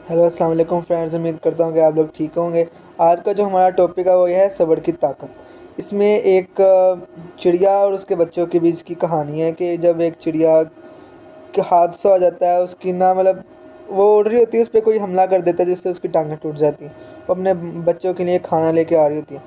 Hello السلام علیکم friends, امید کرتا ہوں کہ آپ لوگ ٹھیک ہوں گے۔ آج کا جو ہمارا ٹاپک ہے وہ یہ ہے صبر کی طاقت۔ اس میں ایک چڑیا اور اس کے بچوں کے بیچ کی کہانی ہے کہ جب ایک چڑیا کا حادثہ ہو جاتا ہے، اس کی وہ اڑ رہی ہوتی ہے، اس پہ کوئی حملہ کر دیتا ہے جس سے اس کی ٹانگیں ٹوٹ جاتی ہیں۔ وہ اپنے بچوں کے لیے کھانا لے کے آ رہی ہوتی ہے،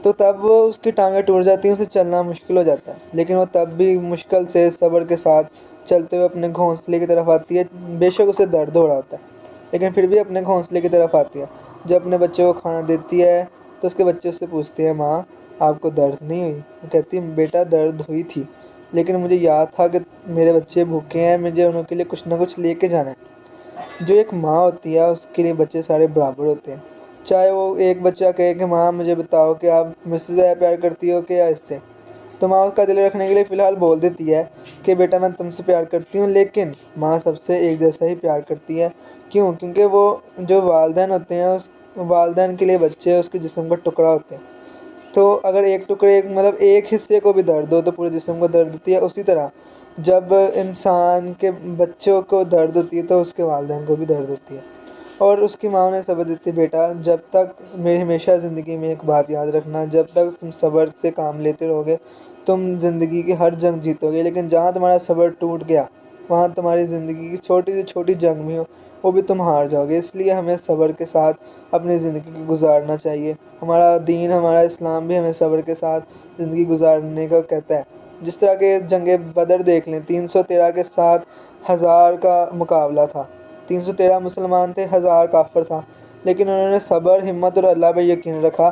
تو تب وہ اس کی ٹانگیں ٹوٹ جاتی ہیں، اسے چلنا مشکل ہو جاتا ہے، لیکن وہ تب بھی مشکل سے صبر کے ساتھ چلتے ہوئے اپنے گھونسلے کی طرف آتی ہے۔ بے شک اسے درد ہو رہا ہوتا ہے، لیکن پھر بھی اپنے گھونسلے کی طرف آتی ہے۔ جب اپنے بچے کو کھانا دیتی ہے تو اس کے بچے اس سے پوچھتے ہیں، ماں آپ کو درد نہیں ہوئی؟ وہ کہتی ہے، بیٹا درد ہوئی تھی، لیکن مجھے یاد تھا کہ میرے بچے بھوکے ہیں، مجھے انہوں کے لیے کچھ نہ کچھ لے کے جانا ہے۔ جو ایک ماں ہوتی ہے اس کے لیے بچے سارے برابر ہوتے ہیں، چاہے وہ ایک بچہ کہے کہ ماں مجھے بتاؤ کہ آپ مجھ سے زیادہ پیار کرتی ہو کہ یا اس سے، تو ماں اس کا دل رکھنے کے لیے فی الحال بول دیتی ہے کہ بیٹا میں تم سے پیار کرتی ہوں، لیکن ماں سب سے ایک جیسا ہی پیار کرتی ہے۔ کیونکہ وہ جو والدین ہوتے ہیں، اس والدین کے لیے بچے اس کے جسم کا ٹکڑا ہوتے ہیں، تو اگر ایک ٹکڑے ایک حصے کو بھی درد ہو تو پورے جسم کو درد ہوتی ہے۔ اسی طرح جب انسان کے بچوں کو درد ہوتی ہے تو اس کے والدین کو بھی درد ہوتی ہے، اور اس کی ماں نے صبر دیتی ہے، بیٹا جب تک میری ہمیشہ زندگی میں ایک بات یاد رکھنا، جب تک تم صبر سے کام لیتے رہو گے تم زندگی کی ہر جنگ جیتو گے، لیکن جہاں تمہارا صبر ٹوٹ گیا وہاں تمہاری زندگی کی چھوٹی سے چھوٹی جنگ بھی ہو وہ بھی تم ہار جاؤ گے۔ اس لیے ہمیں صبر کے ساتھ اپنی زندگی کو گزارنا چاہیے۔ ہمارا دین، ہمارا اسلام بھی ہمیں صبر کے ساتھ زندگی گزارنے کا کہتا ہے۔ جس طرح کہ جنگ بدر دیکھ لیں، 313 کے ساتھ 1000 کا مقابلہ تھا، 313 مسلمان تھے، 1000 کافر تھا، لیکن انہوں نے صبر، ہمت اور اللہ پہ یقین رکھا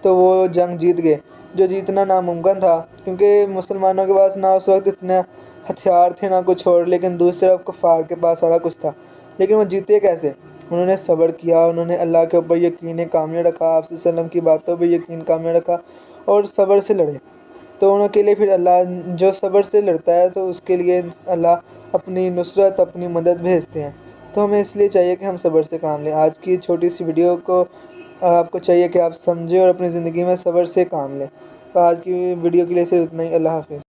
تو وہ جنگ جیت گئے، جو جیتنا ناممکن تھا، کیونکہ مسلمانوں کے پاس نہ اس وقت اتنے ہتھیار تھے نہ کچھ اور، لیکن دوسری طرف کفار کے پاس سارا کچھ تھا۔ لیکن وہ جیتے کیسے؟ انہوں نے صبر کیا، انہوں نے اللہ کے اوپر یقین کامل رکھا، آپ صلی اللہ علیہ وسلم کی باتوں پہ یقین کامل رکھا اور صبر سے لڑے، تو ان کے لیے پھر اللہ جو صبر سے لڑتا ہے تو اس کے لیے اللہ اپنی نصرت، اپنی مدد بھیجتے ہیں۔ تو ہمیں اس لیے چاہیے کہ ہم صبر سے کام لیں۔ آج کی چھوٹی سی ویڈیو کو آپ کو چاہیے کہ آپ سمجھیں اور اپنی زندگی میں صبر سے کام لیں۔ تو آج کی ویڈیو کے لیے صرف اتنا ہی۔ اللہ حافظ۔